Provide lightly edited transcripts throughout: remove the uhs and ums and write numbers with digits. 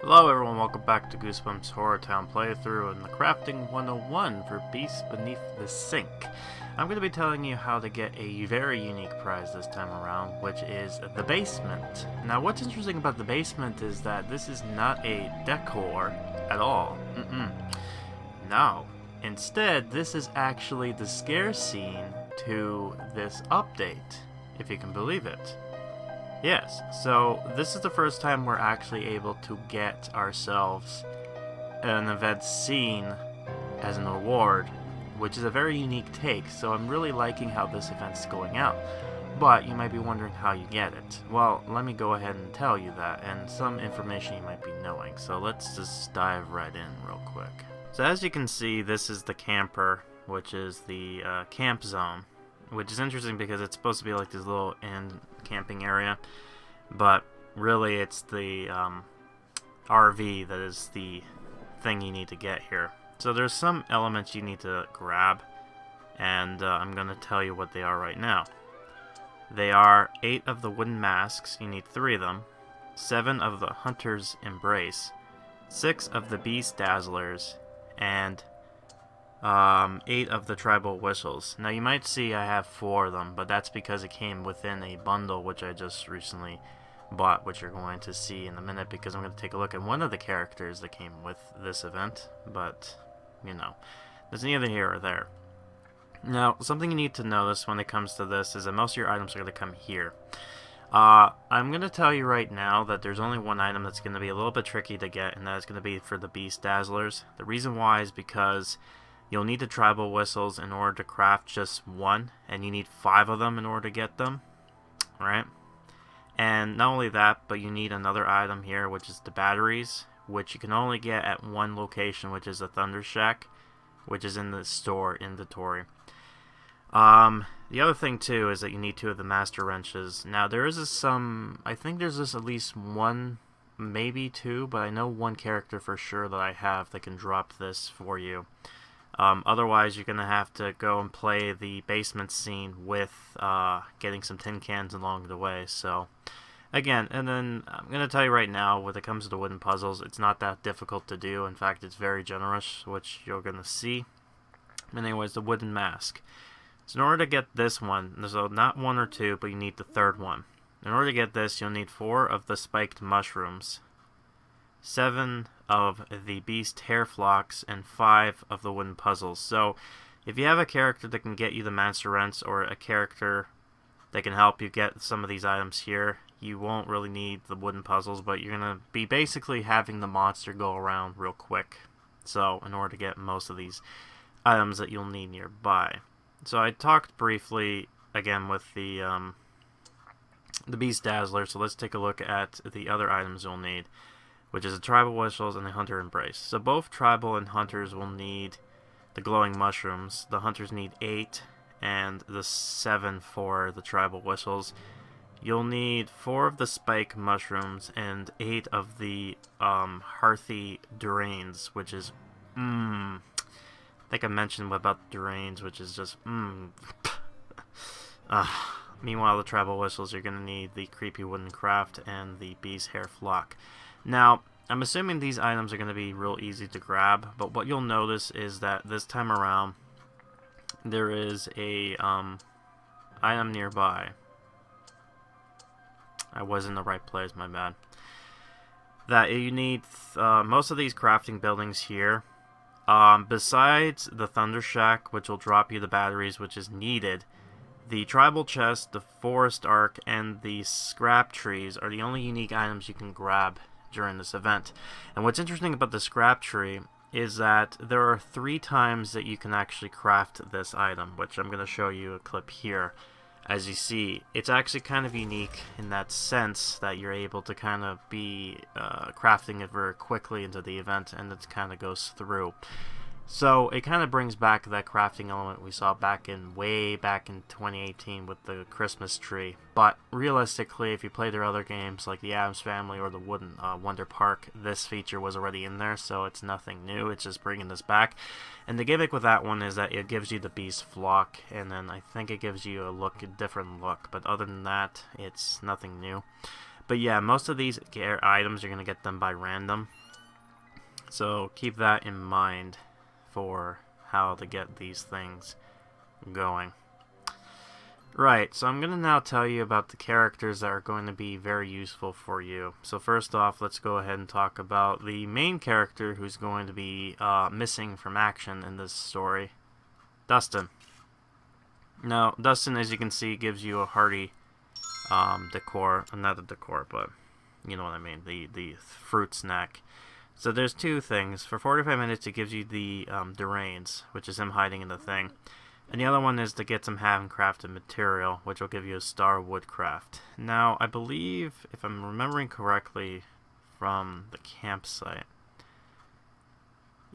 Hello everyone, welcome back to Goosebumps HorrorTown playthrough and the Crafting 101 for Beasts Beneath the Sink. I'm going to be telling you how to get a very unique prize this time around, which is the basement. Now what's interesting about the basement is that this is not a decor at all. No. Instead, this is actually the scare scene to this update, if you can believe it. Yes, so this is the first time we're actually able to get ourselves an event scene as an award, which is a very unique take, so I'm really liking how this event's going out. But you might be wondering how you get it. Well, let me go ahead and tell you that, and some information you might be knowing, so let's just dive right in real quick. So as you can see, this is the camper, which is the camp zone, which is interesting because it's supposed to be like this little end camping area, but really it's the RV that is the thing you need to get here. So there's some elements you need to grab, and I'm going to tell you what they are right now. They are 8 of the wooden masks, you need 3 of them, 7 of the hunter's embrace, 6 of the beast dazzlers, and 8 of the tribal whistles. Now you might see I have 4 of them, but that's because it came within a bundle which I just recently bought, which you're going to see in a minute because I'm going to take a look at one of the characters that came with this event, but you know, there's neither here or there. Now, something you need to notice when it comes to this is that most of your items are going to come here. I'm going to tell you right now that there's only one item that's going to be a little bit tricky to get, and that is going to be for the beast dazzlers. The reason why is because you'll need the tribal whistles in order to craft just one, and you need 5 of them in order to get them, right? And not only that, but you need another item here, which is the batteries, which you can only get at one location, which is the Thunder Shack, which is in the store inventory. The other thing too is that you need 2 of the master wrenches. Now there is I think there's at least 1, maybe 2, but I know 1 character for sure that I have that can drop this for you. Otherwise, you're going to have to go and play the basement scene with getting some tin cans along the way. So, again, and then I'm going to tell you right now, when it comes to the wooden puzzles, it's not that difficult to do. In fact, it's very generous, which you're going to see. Anyways, the wooden mask. So in order to get this one, so not 1 or 2, but you need the 3rd one. In order to get this, you'll need 4 of the spiked mushrooms, 7 of the beast hair flocks, and 5 of the wooden puzzles. So if you have a character that can get you the master wrench, or a character that can help you get some of these items here, you won't really need the wooden puzzles, but you're going to be basically having the monster go around real quick. So in order to get most of these items that you'll need nearby. So I talked briefly again with the beast dazzler, so let's take a look at the other items you'll need, which is the tribal whistles and the hunter embrace. So both tribal and hunters will need the glowing mushrooms. The hunters need 8, and the 7 for the tribal whistles. You'll need 4 of the spike mushrooms and 8 of the hearthy durains, which is I think I mentioned about the durains, which is just Meanwhile, the tribal whistles, you're going to need the creepy wooden craft and the beast hair flock. Now, I'm assuming these items are going to be real easy to grab, but what you'll notice is that this time around, there is a item nearby. I was in the right place, my bad. That you need most of these crafting buildings here. Besides the Thunder Shack, which will drop you the batteries, which is needed, the tribal chest, the forest arc, and the scrap trees are the only unique items you can grab during this event. And what's interesting about the scrap tree is that there are 3 times that you can actually craft this item, which I'm going to show you a clip here. As you see, it's actually kind of unique in that sense that you're able to kind of be crafting it very quickly into the event, and it kind of goes through. So it kind of brings back that crafting element we saw way back in 2018 with the Christmas tree. But realistically, if you play their other games like the Addams Family or the Wooden Wonder Park, this feature was already in there, so it's nothing new. It's just bringing this back. And the gimmick with that one is that it gives you the beast flock, and then I think it gives you a different look. But other than that, it's nothing new. But yeah, most of these items you're going to get them by random. So keep that in mind for how to get these things going. Right, so I'm going to now tell you about the characters that are going to be very useful for you. So first off, let's go ahead and talk about the main character who's going to be missing from action in this story, Dustin. Now, Dustin, as you can see, gives you a hearty decor, not a decor, but you know what I mean, the fruit snack. So there's two things. For 45 minutes, it gives you the Durains, which is him hiding in the thing. And the other one is to get some handcrafted material, which will give you a Star Woodcraft. Now, I believe, if I'm remembering correctly from the campsite,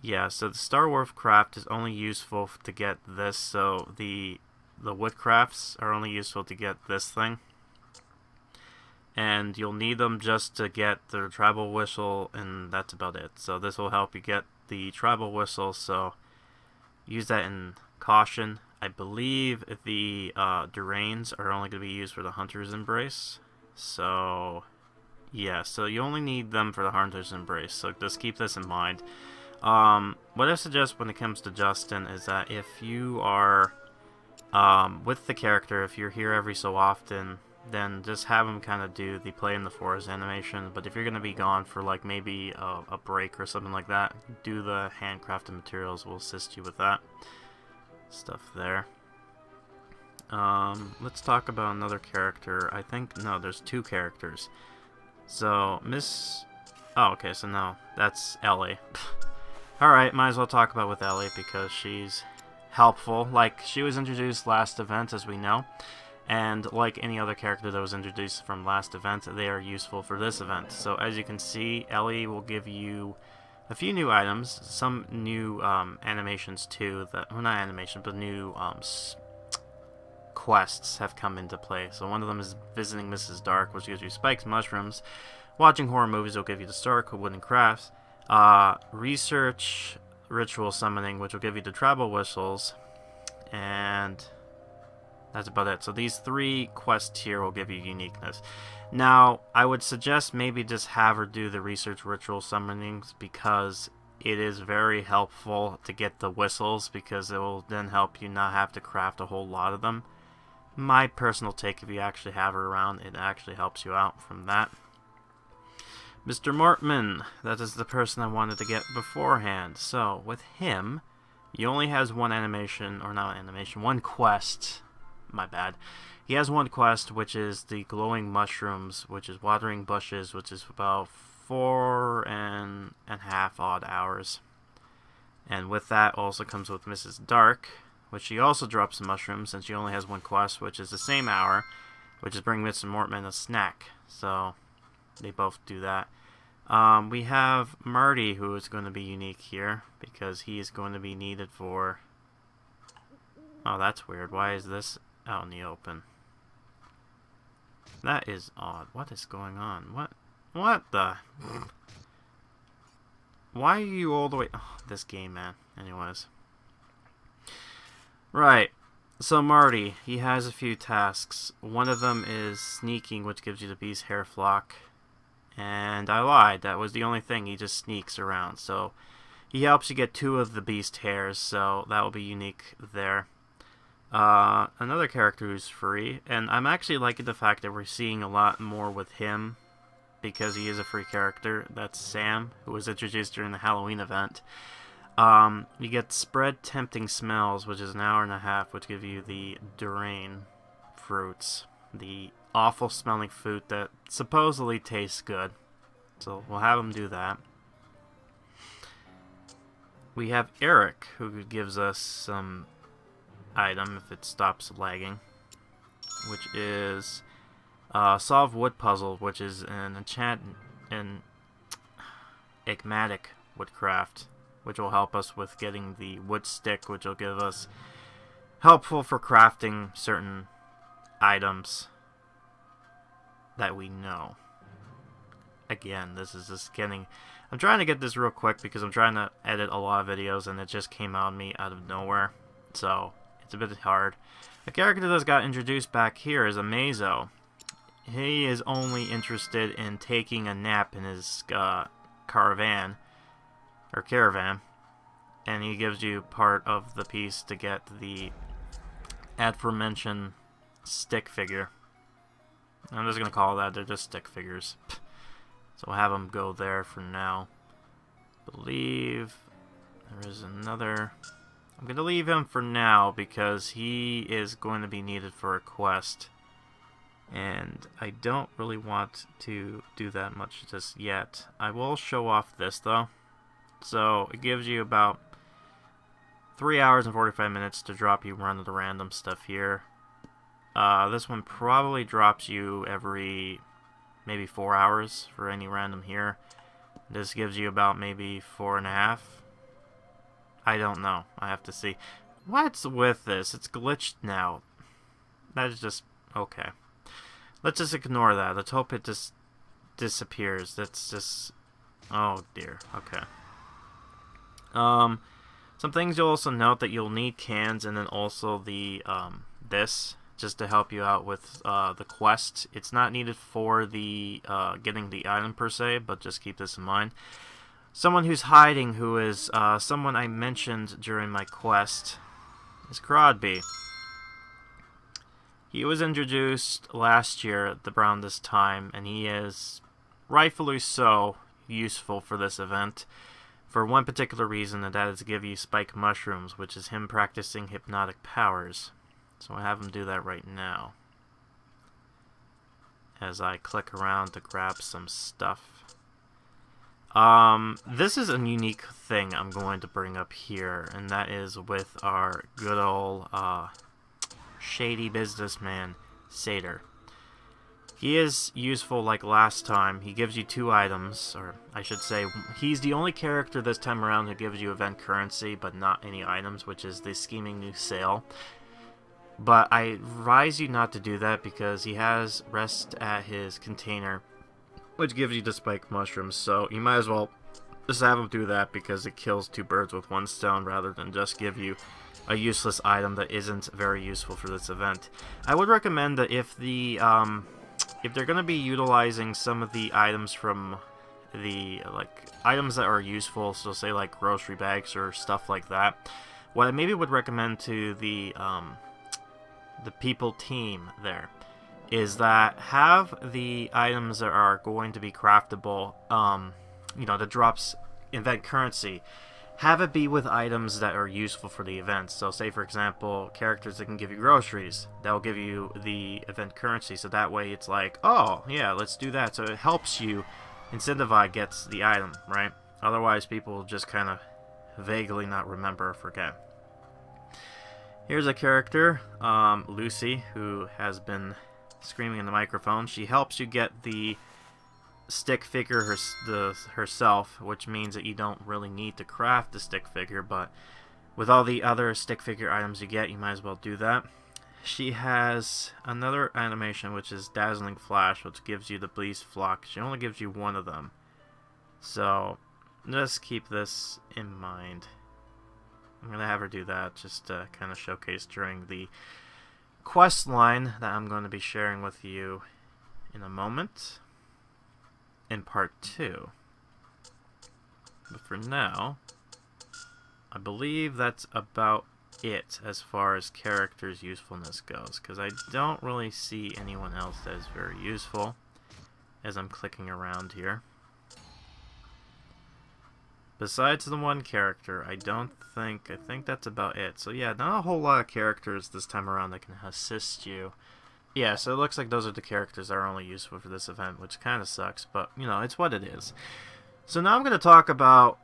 yeah, so the Star Woodcraft is only useful to get this, so the Woodcrafts are only useful to get this thing. And you'll need them just to get the Tribal Whistle, and that's about it. So this will help you get the Tribal Whistle, so use that in caution. I believe the Durains are only going to be used for the Hunter's Embrace. So, yeah, so you only need them for the Hunter's Embrace. So just keep this in mind. What I suggest when it comes to Justin is that if you are with the character, if you're here every so often, then just have him kind of do the play in the forest animation. But if you're going to be gone for like maybe a break or something like that, do the handcrafted materials will assist you with that stuff there. Let's talk about another character. I think, no, there's two characters. So, oh, okay, so no, that's Ellie. Alright, might as well talk about with Ellie because she's helpful. Like, she was introduced last event, as we know. And like any other character that was introduced from last event, they are useful for this event. So, as you can see, Ellie will give you a few new items, some new animations too, that, well, not animation, but new quests have come into play. So one of them is visiting Mrs. Dark, which gives you spikes, mushrooms. Watching horror movies will give you the Stark, wooden crafts. Research ritual summoning, which will give you the Tribal Whistles. And that's about it. So these three quests here will give you uniqueness. Now, I would suggest maybe just have her do the research ritual summonings because it is very helpful to get the whistles because it will then help you not have to craft a whole lot of them. My personal take, if you actually have her around, it actually helps you out from that. Mr. Mortman, that is the person I wanted to get beforehand. So, with him, he only has one animation, or not animation, one quest. My bad. He has one quest, which is the glowing mushrooms, which is watering bushes, which is about 4.5 odd hours. And with that also comes with Mrs. Dark, which she also drops the mushrooms, and she only has one quest, which is the same hour, which is bring Mr. Mortman a snack. So they both do that. We have Marty, who is going to be unique here, because he is going to be needed for... Oh, that's weird. Why is this out in the open? That is odd. What is going on? What the... Why are you all the way... Oh, this game, man. Anyways. Right. So Marty, he has a few tasks. One of them is sneaking, which gives you the beast hair flock. And I lied. That was the only thing. He just sneaks around. So he helps you get 2 of the beast hairs. So that will be unique there. Another character who's free, and I'm actually liking the fact that we're seeing a lot more with him because he is a free character. That's Sam, who was introduced during the Halloween event. You get Spread Tempting Smells, which is an hour and a half, which give you the Durain fruits, the awful smelling fruit that supposedly tastes good. So we'll have him do that. We have Eric, who gives us some item if it stops lagging, which is Solve Wood Puzzle, which is an enigmatic woodcraft, which will help us with getting the wood stick, which will give us helpful for crafting certain items that we know. Again, this is just getting... I'm trying to get this real quick because I'm trying to edit a lot of videos and it just came on me out of nowhere. So it's a bit hard. The character that's got introduced back here is Amazo. he is only interested in taking a nap in his caravan, and he gives you part of the piece to get the aforementioned stick figure. I'm just going to call that, they're just stick figures. So we'll have him go there for now. Believe there is another. I'm going to leave him for now because he is going to be needed for a quest. And I don't really want to do that much just yet. I will show off this though. So it gives you about 3 hours and 45 minutes to drop you one of the random stuff here. This one probably drops you every maybe 4 hours for any random here. This gives you about maybe 4.5. I don't know. I have to see. What's with this? It's glitched now. That is just okay. Let's just ignore that. Let's hope it just disappears. That's just... oh dear. Okay. Some things you'll also note that you'll need cans and then also the this just to help you out with the quest. It's not needed for the getting the item per se, but just keep this in mind. Someone who's hiding, who is someone I mentioned during my quest, is Crodby. He was introduced last year at around this time, and he is rightfully so useful for this event for one particular reason, and that is to give you spike mushrooms, which is him practicing hypnotic powers. So I have him do that right now as I click around to grab some stuff. This is a unique thing I'm going to bring up here, and that is with our good old shady businessman, Satyr. He is useful like last time. He gives you 2 items, or I should say, he's the only character this time around who gives you event currency, but not any items, which is the Scheming New Sale. But I advise you not to do that because he has rest at his container, which gives you the spike mushrooms, so you might as well just have him do that because it kills 2 birds with 1 stone rather than just give you a useless item that isn't very useful for this event. I would recommend that if they're going to be utilizing some of the items from the items that are useful, so say like grocery bags or stuff like that, what I maybe would recommend to the people team there is that have the items that are going to be craftable, that drops event currency, have it be with items that are useful for the event. So say for example, characters that can give you groceries, that'll give you the event currency, so that way it's like, oh yeah, let's do that. So it helps you incentivize gets the item, right? Otherwise people will just kind of vaguely not remember or forget. Here's a character, Lucy, who has been screaming in the microphone. She helps you get the stick figure herself, which means that you don't really need to craft the stick figure, but with all the other stick figure items you get, you might as well do that. She has another animation, which is Dazzling Flash, which gives you the Bleeze Flock. She only gives you 1 of them, so just keep this in mind. I'm going to have her do that just to kind of showcase during the quest line that I'm going to be sharing with you in a moment in part 2. But for now, I believe that's about it as far as characters' usefulness goes, because I don't really see anyone else that is very useful as I'm clicking around here. Besides the 1 character, I think that's about it. So yeah, not a whole lot of characters this time around that can assist you. Yeah, so it looks like those are the characters that are only useful for this event, which kind of sucks, but it's what it is. So now I'm going to talk about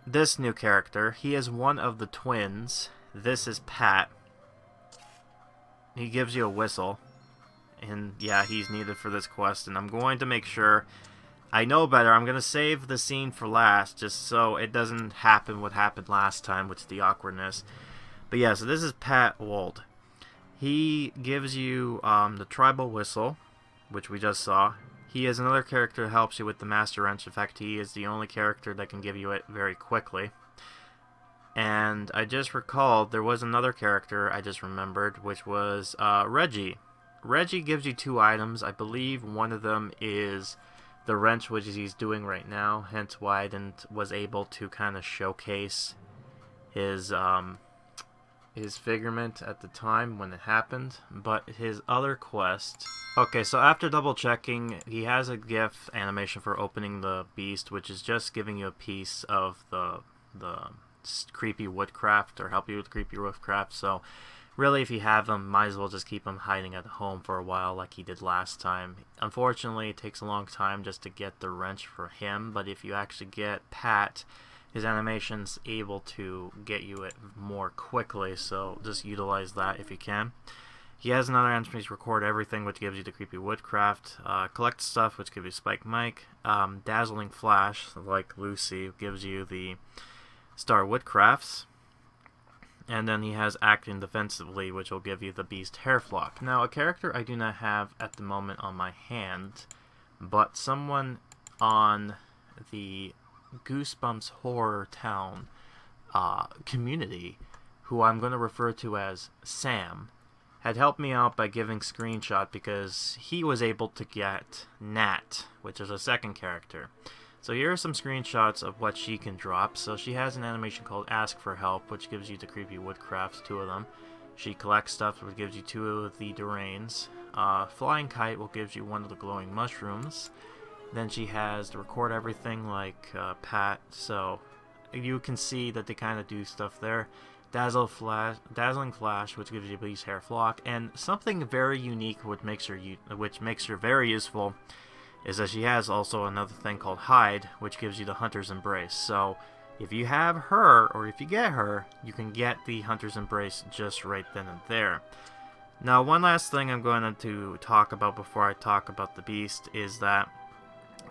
this new character. He is one of the twins. This is Pat. He gives you a whistle, and yeah, he's needed for this quest, and I'm going to make sure I know better. I'm going to save the scene for last, just so it doesn't happen what happened last time, which is the awkwardness. But yeah, so this is Pat Wold. He gives you the tribal whistle, which we just saw. He is another character that helps you with the Master Wrench. In fact, he is the only character that can give you it very quickly. And I just recalled there was another character I just remembered, which was Reggie. Reggie gives you 2 items. I believe one of them is the wrench, which he's doing right now, hence why I was able to kind of showcase his figurement at the time when it happened. But his other quest... Okay, so after double checking, he has a GIF animation for opening the beast, which is just giving you a piece of the creepy woodcraft, or help you with creepy woodcraft. So really, if you have them, might as well just keep them hiding at home for a while like he did last time. Unfortunately, it takes a long time just to get the wrench for him, but if you actually get Pat, his animation's able to get you it more quickly, so just utilize that if you can. He has another animation, record everything, which gives you the creepy woodcraft. Collect stuff, which gives you Spike Mike. Dazzling Flash, like Lucy, gives you the Star Woodcrafts. And then he has Acting Defensively, which will give you the Beast Hair Flock. Now, a character I do not have at the moment on my hand, but someone on the Goosebumps HorrorTown community, who I'm going to refer to as Sam, had helped me out by giving screenshot because he was able to get Nat, which is a second character. So here are some screenshots of what she can drop. So she has an animation called Ask for Help, which gives you the creepy woodcrafts, 2 of them. She collects stuff, which gives you 2 of the Durains. Flying Kite will give you 1 of the glowing mushrooms. Then she has to record everything like Pat, so you can see that they kind of do stuff there. Dazzling Flash, which gives you Beast Hair Flock, and something very unique which makes her very useful is that she has also another thing called Hide, which gives you the Hunter's Embrace. So if you have her, or if you get her, you can get the Hunter's Embrace just right then and there. Now, one last thing I'm going to talk about before I talk about the Beast is that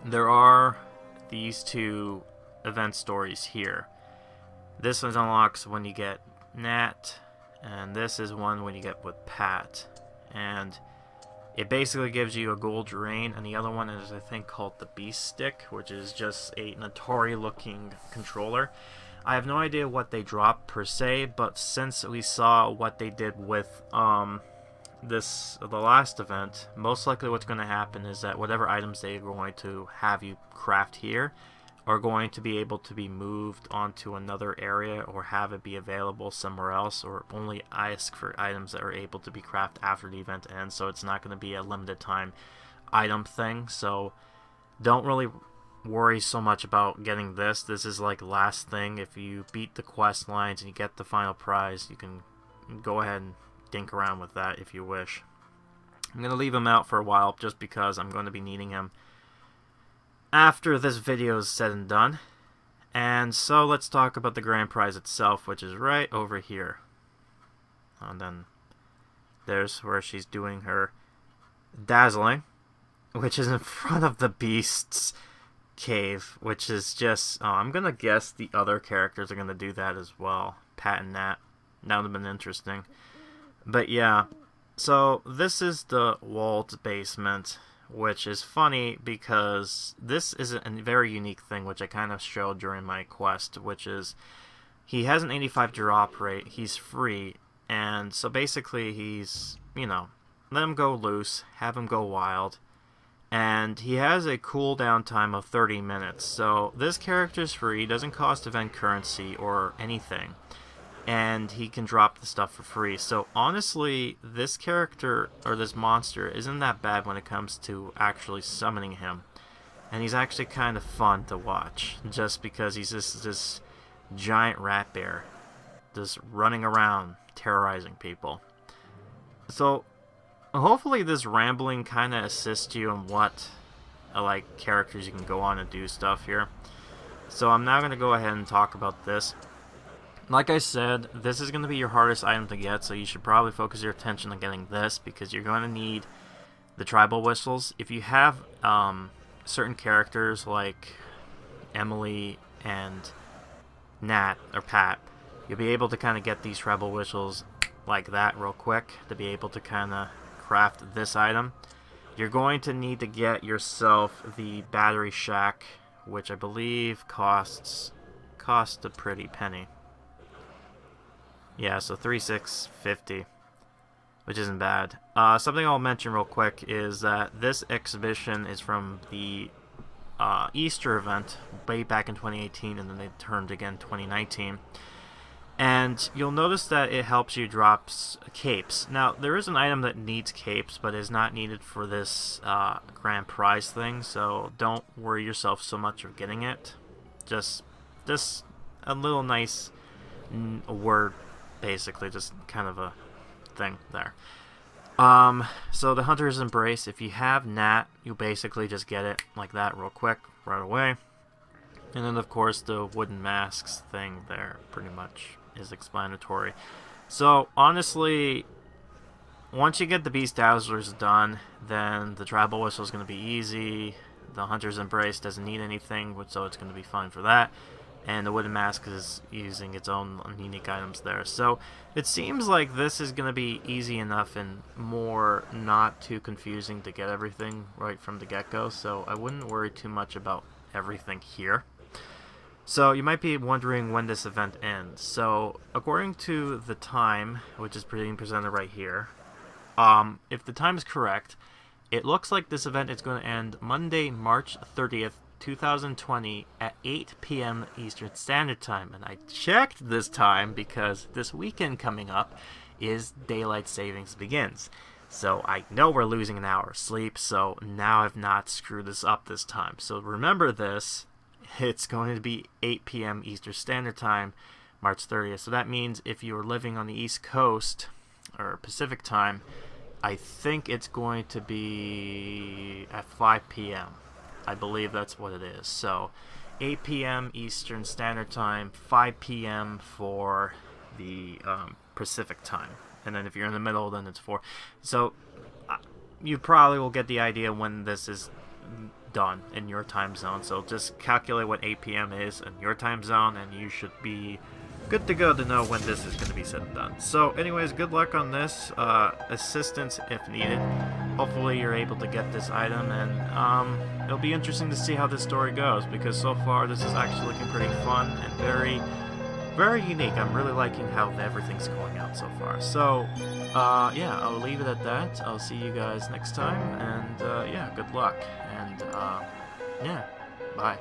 there are these 2 event stories here. This one unlocks when you get Nat, and this is one when you get with Pat. And it basically gives you a gold drain, and the other one is, I think, called the Beast Stick, which is just a Notori-looking controller. I have no idea what they drop per se, but since we saw what they did with the last event, most likely what's going to happen is that whatever items they're going to have you craft here are going to be able to be moved onto another area or have it be available somewhere else, or only ask for items that are able to be crafted after the event ends, so it's not going to be a limited time item thing. So don't really worry so much about getting this. This is like last thing. If you beat the quest lines and you get the final prize, you can go ahead and dink around with that if you wish. I'm going to leave him out for a while just because I'm going to be needing him after this video is said and done. And so let's talk about the grand prize itself, which is right over here. And then there's where she's doing her dazzling, which is in front of the Beast's cave, which is just, I'm going to guess the other characters are going to do that as well. Pat and Nat. That would have been interesting. But yeah, so this is the Walt basement, which is funny because this is a very unique thing, which I kind of showed during my quest, which is he has an 85 drop rate, he's free, and so basically he's, let him go loose, have him go wild, and he has a cooldown time of 30 minutes, so this character's free, doesn't cost event currency or anything, and he can drop the stuff for free. So honestly, this character, or this monster, isn't that bad when it comes to actually summoning him. And he's actually kind of fun to watch, just because he's just this giant rat bear, just running around, terrorizing people. So hopefully this rambling kind of assists you in what characters you can go on and do stuff here. So I'm now going to go ahead and talk about this. Like I said, this is going to be your hardest item to get, so you should probably focus your attention on getting this, because you're going to need the tribal whistles. If you have certain characters like Emily and Nat or Pat, you'll be able to kind of get these tribal whistles like that real quick to be able to kind of craft this item. You're going to need to get yourself the battery shack, which I believe costs a pretty penny. Yeah, so 3,650. which isn't bad. Something I'll mention real quick is that this exhibition is from the Easter event way back in 2018, and then they turned again 2019. And you'll notice that it helps you drop capes. Now, there is an item that needs capes, but is not needed for this grand prize thing, so don't worry yourself so much of getting it. Just a little nice word, basically, just kind of a thing there. So the Hunter's Embrace, if you have Nat, you basically just get it like that real quick, right away. And then, of course, the wooden masks thing there pretty much is explanatory. So, honestly, once you get the Beast Dazzlers done, then the Tribal Whistle is going to be easy. The Hunter's Embrace doesn't need anything, so it's going to be fine for that. And the wooden mask is using its own unique items there. So, it seems like this is going to be easy enough and more not too confusing to get everything right from the get-go. So, I wouldn't worry too much about everything here. So you might be wondering when this event ends. So according to the time, which is being presented right here, if the time is correct, it looks like this event is going to end Monday, March 30th, 2020 at 8 p.m. Eastern Standard Time. And I checked this time because this weekend coming up is Daylight Savings begins. So I know we're losing an hour of sleep, so now I've not screwed this up this time. So remember this. It's going to be 8 p.m. Eastern Standard Time, March 30th. So that means if you're living on the East Coast, or Pacific Time, I think it's going to be at 5 p.m. I believe that's what it is. So 8 p.m. Eastern Standard Time, 5 p.m. for the Pacific Time. And then if you're in the middle, then it's 4. So you probably will get the idea when this is done in your time zone. So just calculate what 8 p.m. is in your time zone, and you should be good to go to know when this is going to be said and done. So anyways, good luck on this. Assistance if needed. Hopefully you're able to get this item, and it'll be interesting to see how this story goes, because so far this is actually looking pretty fun and very, very unique. I'm really liking how everything's going out so far. So yeah, I'll leave it at that. I'll see you guys next time, and yeah, good luck, and yeah, bye.